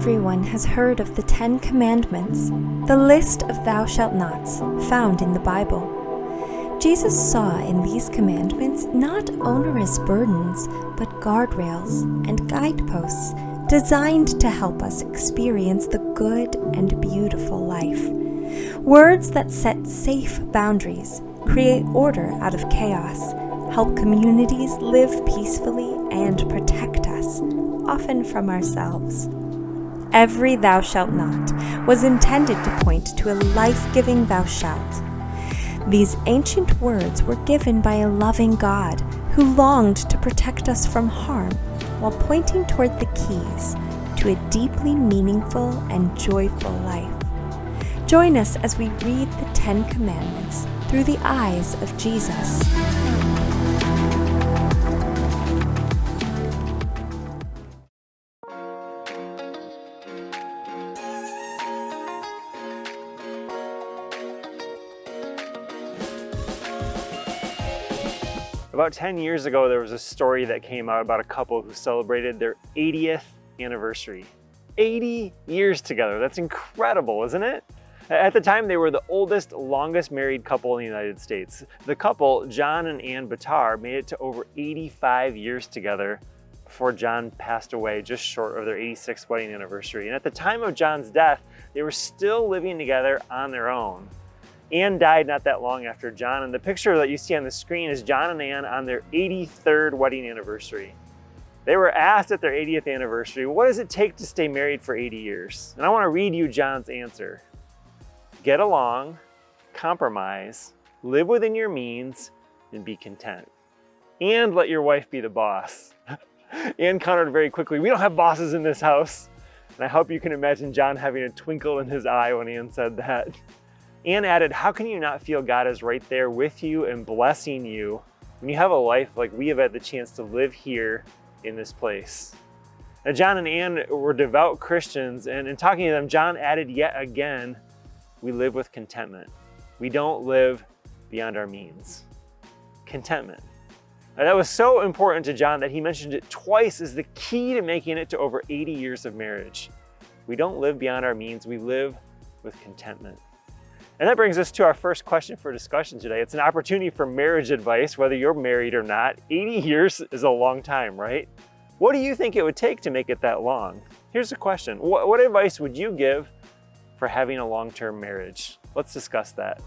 everyone has heard of the 10 Commandments, the list of thou shalt nots found in the Bible. Jesus saw in these commandments not onerous burdens, but guardrails and guideposts designed to help us experience the good and beautiful life. Words that set safe boundaries, create order out of chaos, help communities live peacefully, and protect us, often from ourselves. Every thou shalt not was intended to point to a life-giving thou shalt. These ancient words were given by a loving God who longed to protect us from harm while pointing toward the keys to a deeply meaningful and joyful life. Join us as we read the 10 Commandments through the eyes of Jesus. About 10 years ago, there was a story that came out about a couple who celebrated their 80th anniversary. 80 years together. That's incredible, isn't it? At the time, they were the oldest, longest married couple in the United States. The couple, John and Ann Batar, made it to over 85 years together before John passed away just short of their 86th wedding anniversary. And at the time of John's death, they were still living together on their own. Ann died not that long after John, and the picture that you see on the screen is John and Ann on their 83rd wedding anniversary. They were asked at their 80th anniversary, what does it take to stay married for 80 years? And I want to read you John's answer. Get along, compromise, live within your means, and be content. And let your wife be the boss. Ann countered very quickly, we don't have bosses in this house. And I hope you can imagine John having a twinkle in his eye when Ann said that. Ann added, how can you not feel God is right there with you and blessing you when you have a life like we have had the chance to live here in this place? Now, John and Ann were devout Christians, and in talking to them, John added yet again, we live with contentment. We don't live beyond our means. Contentment. Now, that was so important to John that he mentioned it twice as the key to making it to over 80 years of marriage. We don't live beyond our means, we live with contentment. And that brings us to our first question for discussion today. It's an opportunity for marriage advice, whether you're married or not. 80 years is a long time, right? What do you think it would take to make it that long? Here's the question. What advice would you give for having a long-term marriage? Let's discuss that.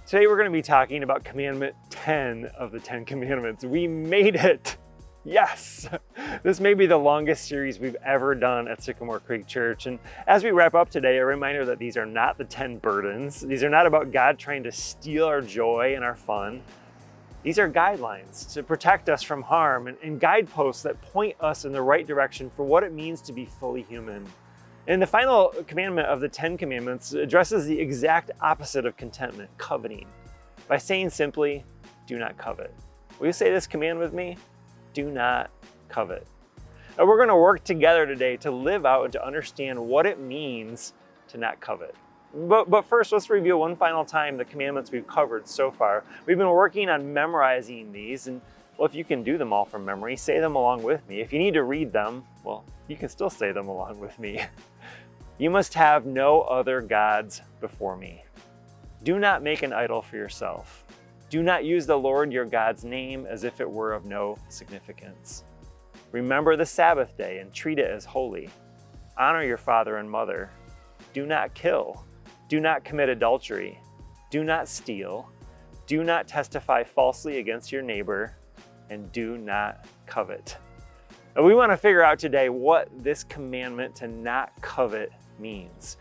Today we're going to be talking about Commandment 10 of the 10 Commandments. We made it! Yes! This may be the longest series we've ever done at Sycamore Creek Church. And as we wrap up today, a reminder that these are not the 10 burdens. These are not about God trying to steal our joy and our fun. These are guidelines to protect us from harm and guideposts that point us in the right direction for what it means to be fully human. And the final commandment of the 10 Commandments addresses the exact opposite of contentment, coveting, by saying simply, do not covet. Will you say this command with me? Do not covet. And we're going to work together today to live out and to understand what it means to not covet. But first, let's review one final time the commandments we've covered so far. We've been working on memorizing these, and well, if you can do them all from memory, say them along with me. If you need to read them, well, you can still say them along with me. You must have no other gods before me. Do not make an idol for yourself. Do not use the Lord your God's name as if it were of no significance. Remember the Sabbath day and treat it as holy. Honor your father and mother. Do not kill. Do not commit adultery. Do not steal. Do not testify falsely against your neighbor. And do not covet. And we want to figure out today what this commandment to not covet means.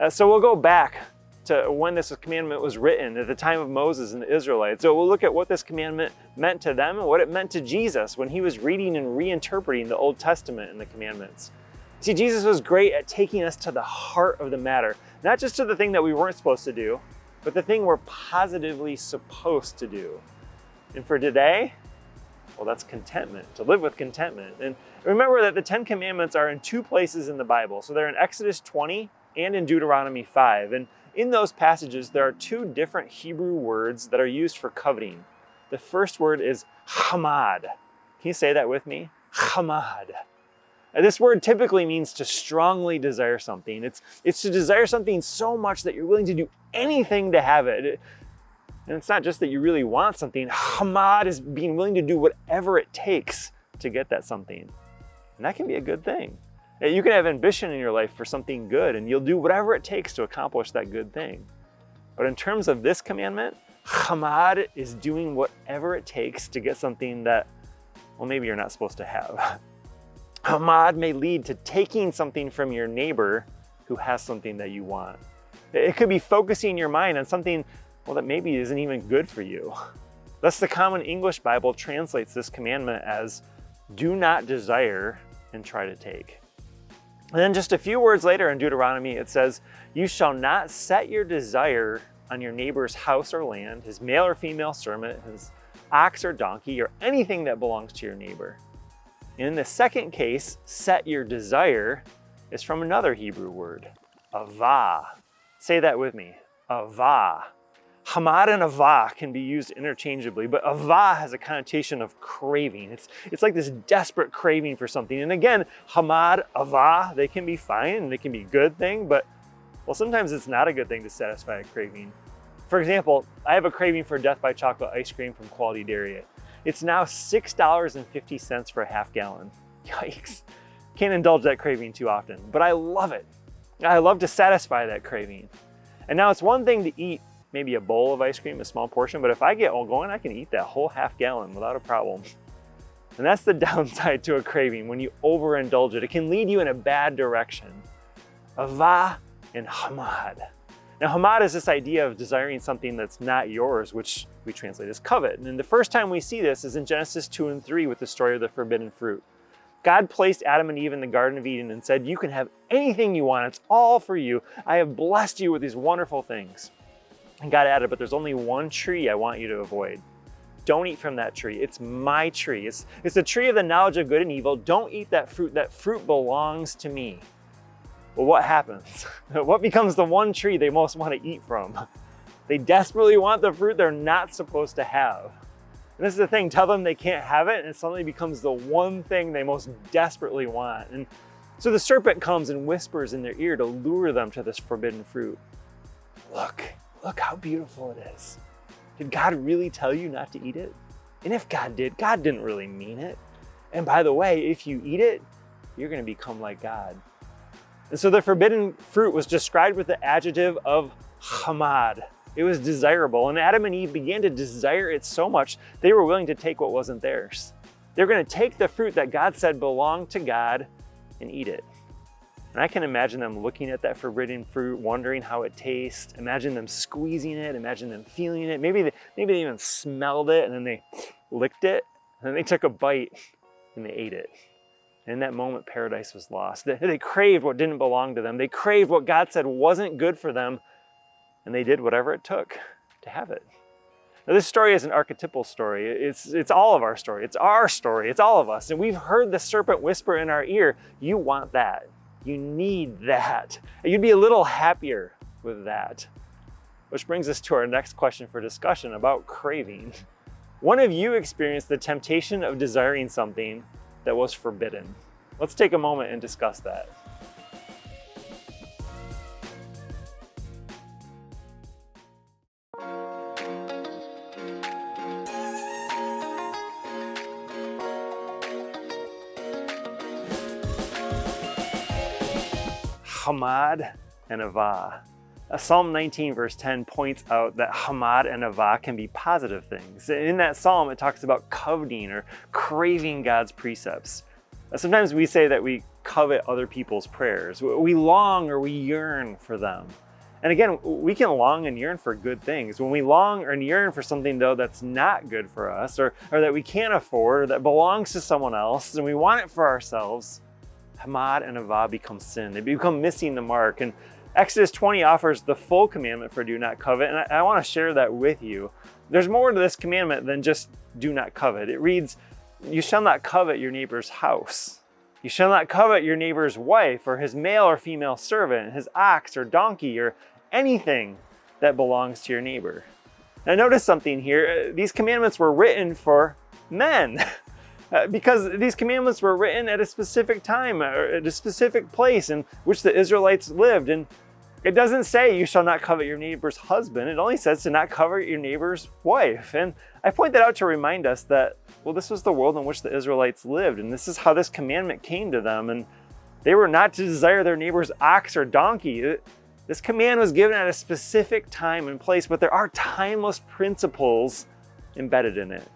So we'll go back to when this commandment was written at the time of Moses and the Israelites. So we'll look at what this commandment meant to them and what it meant to Jesus when he was reading and reinterpreting the Old Testament and the commandments. See, Jesus was great at taking us to the heart of the matter, not just to the thing that we weren't supposed to do, but the thing we're positively supposed to do. And for today, Well, that's contentment, to live with contentment. And remember that the 10 Commandments are in 2 places in the Bible. So they're in Exodus 20 and in Deuteronomy 5. And in those passages, there are 2 different Hebrew words that are used for coveting. The first word is hamad. Can you say that with me? Hamad. This word typically means to strongly desire something. It's to desire something so much that you're willing to do anything to have it. And it's not just that you really want something. Hamad is being willing to do whatever it takes to get that something. And that can be a good thing. You can have ambition in your life for something good, and you'll do whatever it takes to accomplish that good thing. But in terms of this commandment, hamad is doing whatever it takes to get something that, well, maybe you're not supposed to have. Hamad may lead to taking something from your neighbor who has something that you want. It could be focusing your mind on something, well, that maybe isn't even good for you. Thus, the Common English Bible translates this commandment as, do not desire and try to take. And then just a few words later in Deuteronomy, it says, you shall not set your desire on your neighbor's house or land, his male or female servant, his ox or donkey, or anything that belongs to your neighbor. And in the second case, set your desire is from another Hebrew word, avah. Say that with me, avah. Hamad and avah can be used interchangeably, but avah has a connotation of craving. It's like this desperate craving for something. And again, hamad, avah, they can be fine and they can be a good thing, but well, sometimes it's not a good thing to satisfy a craving. For example, I have a craving for Death by Chocolate ice cream from Quality Dairy. It's now $6.50 for a half gallon. Yikes. Can't indulge that craving too often, but I love it. I love to satisfy that craving. And now it's one thing to eat maybe a bowl of ice cream, a small portion, but if I get all going, I can eat that whole half gallon without a problem. And that's the downside to a craving. When you overindulge it, it can lead you in a bad direction. Avah and hamad. Now, hamad is this idea of desiring something that's not yours, which we translate as covet. And the first time we see this is in Genesis 2 and 3 with the story of the forbidden fruit. God placed Adam and Eve in the Garden of Eden and said, you can have anything you want. It's all for you. I have blessed you with these wonderful things. And God added, but there's only one tree I want you to avoid. Don't eat from that tree. It's my tree. It's the tree of the knowledge of good and evil. Don't eat that fruit. That fruit belongs to me. Well, what happens? What becomes the one tree they most want to eat from? They desperately want the fruit they're not supposed to have. And this is the thing, tell them they can't have it, and it suddenly becomes the one thing they most desperately want. And so the serpent comes and whispers in their ear to lure them to this forbidden fruit. Look how beautiful it is. Did God really tell you not to eat it? And if God did, God didn't really mean it. And by the way, if you eat it, you're going to become like God. And so the forbidden fruit was described with the adjective of hamad. It was desirable, and Adam and Eve began to desire it so much, they were willing to take what wasn't theirs. They were going to take the fruit that God said belonged to God and eat it. And I can imagine them looking at that forbidden fruit, wondering how it tastes. Imagine them squeezing it, imagine them feeling it. Maybe they even smelled it, and then they licked it, and then they took a bite, and they ate it. And in that moment, paradise was lost. They craved what didn't belong to them. They craved what God said wasn't good for them, and they did whatever it took to have it. Now, this story is an archetypal story. It's all of our story. It's our story. It's all of us. And we've heard the serpent whisper in our ear, you want that. You need that. And you'd be a little happier with that. Which brings us to our next question for discussion about craving. When have you experienced the temptation of desiring something that was forbidden? Let's take a moment and discuss that. Hamad and avah. Psalm 19 verse 10 points out that hamad and avah can be positive things. In that psalm, it talks about coveting or craving God's precepts. Sometimes we say that we covet other people's prayers. We long or we yearn for them. And again, we can long and yearn for good things. When we long and yearn for something, though, that's not good for us or that we can't afford or that belongs to someone else and we want it for ourselves, hamad and avah become sin. They become missing the mark. And Exodus 20 offers the full commandment for do not covet, and I want to share that with you. There's more to this commandment than just do not covet. It reads, You shall not covet your neighbor's house. You shall not covet your neighbor's wife or his male or female servant, his ox or donkey or anything that belongs to your neighbor. Now notice something here. These commandments were written for men because these commandments were written at a specific time, or at a specific place in which the Israelites lived. And it doesn't say you shall not covet your neighbor's husband. It only says to not covet your neighbor's wife. And I point that out to remind us that, well, this was the world in which the Israelites lived. And this is how this commandment came to them. And they were not to desire their neighbor's ox or donkey. This command was given at a specific time and place, but there are timeless principles embedded in it.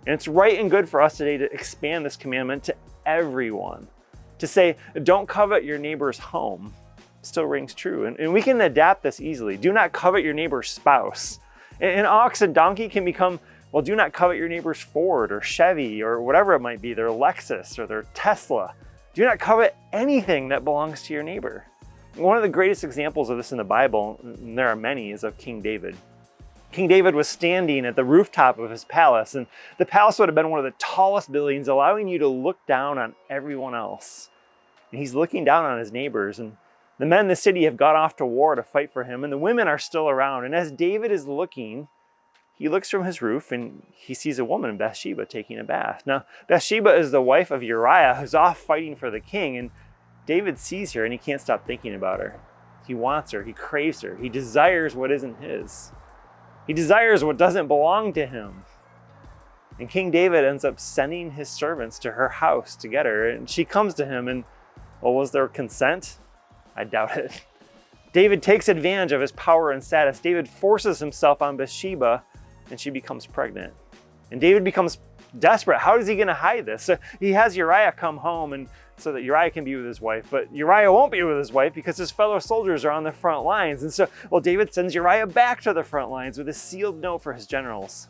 And it's right and good for us today to expand this commandment to everyone. To say, don't covet your neighbor's home still rings true. And we can adapt this easily. Do not covet your neighbor's spouse. An ox and donkey can become, well, do not covet your neighbor's Ford or Chevy or whatever it might be, their Lexus or their Tesla. Do not covet anything that belongs to your neighbor. One of the greatest examples of this in the Bible, and there are many, is of King David. King David was standing at the rooftop of his palace, and the palace would have been one of the tallest buildings, allowing you to look down on everyone else. And he's looking down on his neighbors, and the men in the city have gone off to war to fight for him, and the women are still around. And as David is looking, he looks from his roof and he sees a woman, Bathsheba, taking a bath. Now, Bathsheba is the wife of Uriah, who's off fighting for the king, and David sees her and he can't stop thinking about her. He wants her, he craves her, he desires what isn't his. He desires what doesn't belong to him. And King David ends up sending his servants to her house to get her, and she comes to him, and, well, was there consent? I doubt it. David takes advantage of his power and status. David forces himself on Bathsheba, and she becomes pregnant. And David becomes desperate. How is he going to hide this? So he has Uriah come home, and so that Uriah can be with his wife. But Uriah won't be with his wife because his fellow soldiers are on the front lines. And so, well, David sends Uriah back to the front lines with a sealed note for his generals.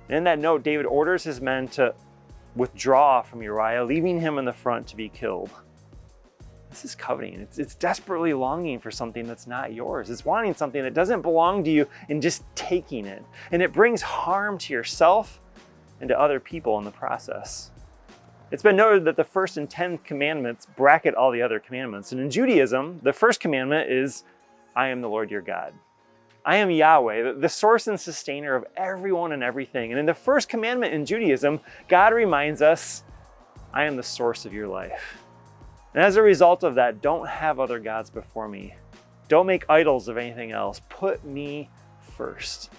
And in that note, David orders his men to withdraw from Uriah, leaving him in the front to be killed. This is coveting. It's desperately longing for something that's not yours. It's wanting something that doesn't belong to you and just taking it. And it brings harm to yourself and to other people in the process. It's been noted that the first and 10 commandments bracket all the other commandments. And in Judaism, the first commandment is, I am the Lord your God. I am Yahweh, the source and sustainer of everyone and everything. And in the first commandment in Judaism, God reminds us, I am the source of your life. And as a result of that, don't have other gods before me. Don't make idols of anything else. Put me first.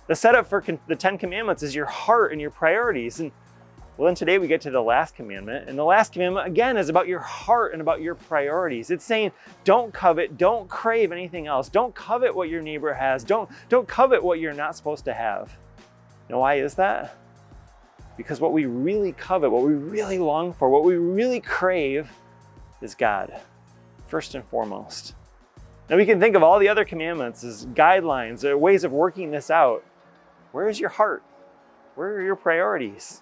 The setup for the 10 commandments is your heart and your priorities. And well, then today we get to the last commandment. And the last commandment, again, is about your heart and about your priorities. It's saying, don't covet, don't crave anything else. Don't covet what your neighbor has. Don't covet what you're not supposed to have. Now, why is that? Because what we really covet, what we really long for, what we really crave is God, first and foremost. Now we can think of all the other commandments as guidelines or ways of working this out. Where is your heart? Where are your priorities?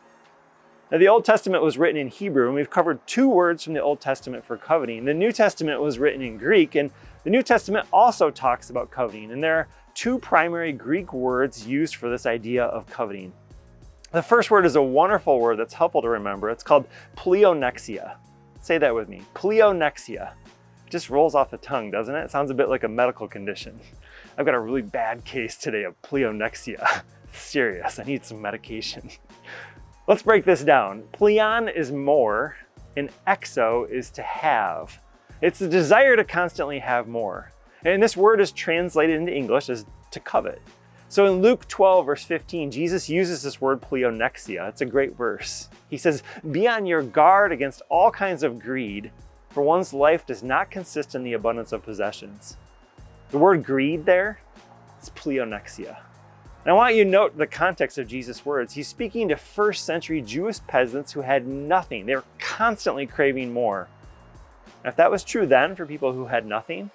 Now the Old Testament was written in Hebrew, and we've covered 2 words from the Old Testament for coveting. The New Testament was written in Greek, and the New Testament also talks about coveting. And there are 2 primary Greek words used for this idea of coveting. The first word is a wonderful word that's helpful to remember. It's called Pleomexia. Say that with me, Pleomexia. It just rolls off the tongue, doesn't it? It sounds a bit like a medical condition. I've got a really bad case today of Pleomexia. Serious, I need some medication. Let's break this down. Pleon is more, and exo is to have. It's the desire to constantly have more. And this word is translated into English as to covet. So in Luke 12, verse 15, Jesus uses this word pleonexia. It's a great verse. He says, be on your guard against all kinds of greed, for one's life does not consist in the abundance of possessions. The word greed there, it's pleonexia. And I want you to note the context of Jesus' words. He's speaking to first century Jewish peasants who had nothing. They were constantly craving more. And if that was true then for people who had nothing,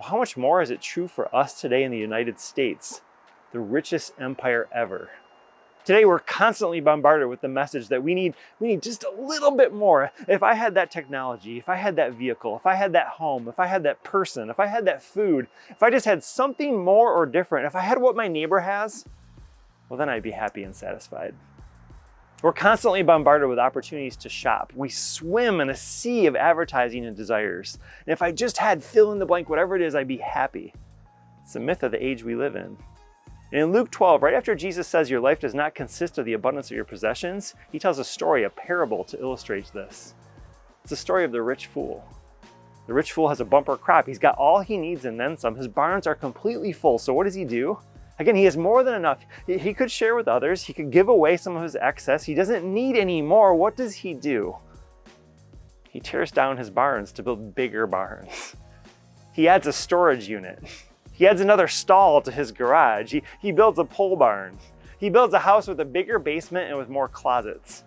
well, how much more is it true for us today in the United States? The richest empire ever. Today we're constantly bombarded with the message that we need just a little bit more. If I had that technology, if I had that vehicle, if I had that home, if I had that person, if I had that food, if I just had something more or different, if I had what my neighbor has, well then I'd be happy and satisfied. We're constantly bombarded with opportunities to shop. We swim in a sea of advertising and desires. And if I just had fill in the blank, whatever it is, I'd be happy. It's the myth of the age we live in. And in Luke 12, right after Jesus says your life does not consist of the abundance of your possessions, he tells a story, a parable to illustrate this. It's the story of the rich fool. The rich fool has a bumper crop. He's got all he needs and then some. His barns are completely full. So what does he do? Again, he has more than enough. He could share with others. He could give away some of his excess. He doesn't need any more. What does he do? He tears down his barns to build bigger barns. He adds a storage unit. He adds another stall to his garage. He builds a pole barn. He builds a house with a bigger basement and with more closets.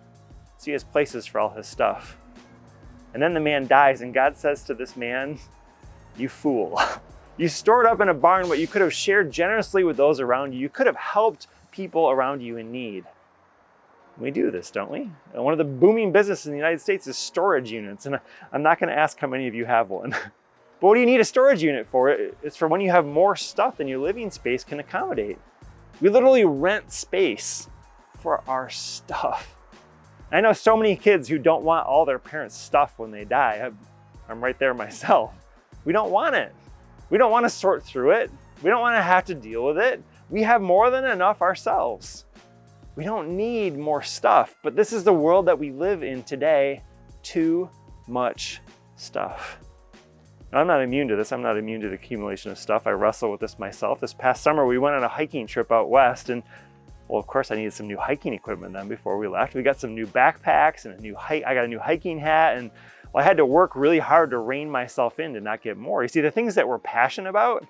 So he has places for all his stuff. And then the man dies, and God says to this man, "You fool. You stored up in a barn what you could have shared generously with those around you. You could have helped people around you in need." We do this, don't we? And one of the booming businesses in the United States is storage units. And I'm not going to ask how many of you have one. But what do you need a storage unit for? It's for when you have more stuff than your living space can accommodate. We literally rent space for our stuff. I know so many kids who don't want all their parents' stuff when they die. I'm right there myself. We don't want it. We don't want to sort through it. We don't want to have to deal with it. We have more than enough ourselves. We don't need more stuff, but this is the world that we live in today. Too much stuff. Now, I'm not immune to this. I'm not immune to the accumulation of stuff. I wrestle with this myself. This past summer, we went on a hiking trip out west, and well, of course, I needed some new hiking equipment then before we left. We got some new backpacks and I got a new hiking hat, and well, I had to work really hard to rein myself in to not get more. You see, the things that we're passionate about,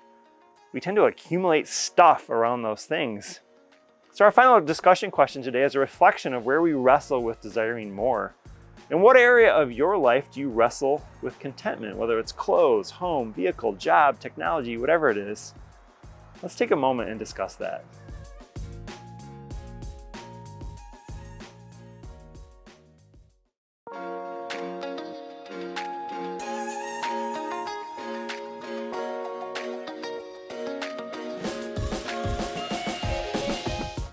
we tend to accumulate stuff around those things. So our final discussion question today is a reflection of where we wrestle with desiring more. In what area of your life do you wrestle with contentment, whether it's clothes, home, vehicle, job, technology, whatever it is? Let's take a moment and discuss that.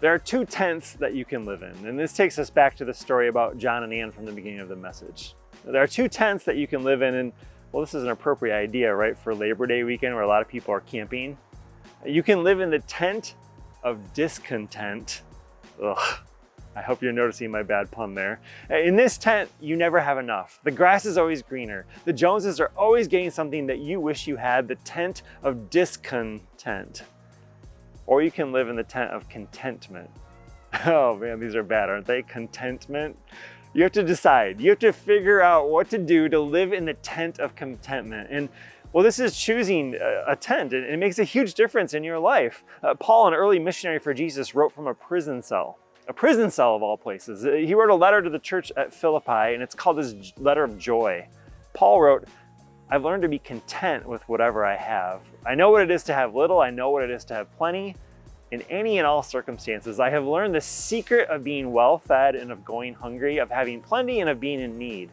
There are two tents that you can live in, and this takes us back to the story about John and Ann from the beginning of the message. There are two tents that you can live in, and well, this is an appropriate idea, right, for Labor Day weekend where a lot of people are camping. You can live in the tent of discontent. Ugh, I hope you're noticing my bad pun there. In this tent, you never have enough. The grass is always greener. The Joneses are always getting something that you wish you had, the tent of discontent. Or you can live in the tent of contentment. Oh man, these are bad, aren't they? Contentment. You have to decide. You have to figure out what to do to live in the tent of contentment. And well, this is choosing a tent, and it makes a huge difference in your life. Paul, an early missionary for Jesus, wrote from a prison cell of all places. He wrote a letter to the church at Philippi, and it's called his letter of joy. Paul wrote, "I've learned to be content with whatever I have. I know what it is to have little. I know what it is to have plenty. In any and all circumstances, I have learned the secret of being well-fed and of going hungry, of having plenty and of being in need."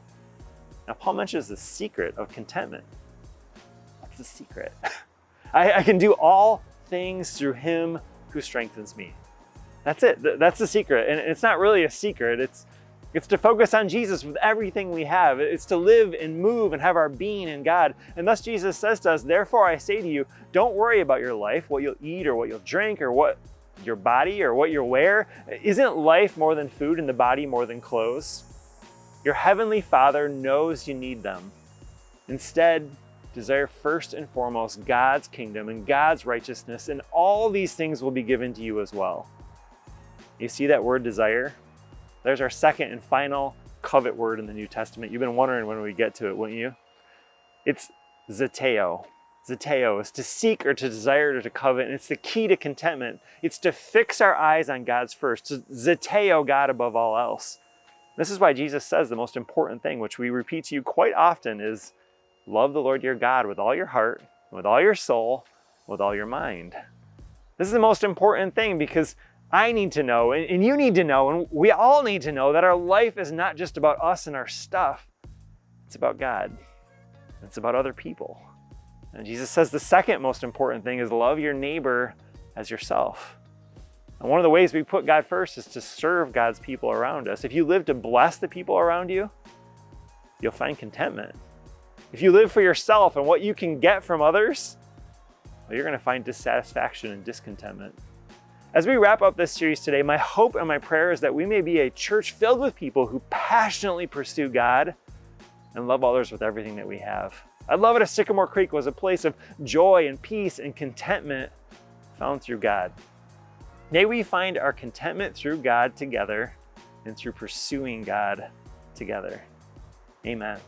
Now, Paul mentions the secret of contentment. What's the secret? I can do all things through him who strengthens me. That's it. That's the secret. And it's not really a secret. It's to focus on Jesus with everything we have. It's to live and move and have our being in God. And thus Jesus says to us, "Therefore I say to you, don't worry about your life, what you'll eat or what you'll drink or what your body or what you'll wear. Isn't life more than food and the body more than clothes? Your heavenly Father knows you need them. Instead, desire first and foremost God's kingdom and God's righteousness, and all these things will be given to you as well." You see that word desire? There's our second and final covet word in the New Testament. You've been wondering when we get to it, wouldn't you? It's zeteo. Zeteo is to seek or to desire or to covet, and it's the key to contentment. It's to fix our eyes on God's first, to zeteo God above all else. This is why Jesus says the most important thing, which we repeat to you quite often, is love the Lord your God with all your heart, with all your soul, with all your mind. This is the most important thing because I need to know, and you need to know, and we all need to know that our life is not just about us and our stuff. It's about God. It's about other people. And Jesus says the second most important thing is love your neighbor as yourself. And one of the ways we put God first is to serve God's people around us. If you live to bless the people around you, you'll find contentment. If you live for yourself and what you can get from others, well, you're going to find dissatisfaction and discontentment. As we wrap up this series today, my hope and my prayer is that we may be a church filled with people who passionately pursue God and love others with everything that we have. I'd love it if Sycamore Creek was a place of joy and peace and contentment found through God. May we find our contentment through God together and through pursuing God together. Amen.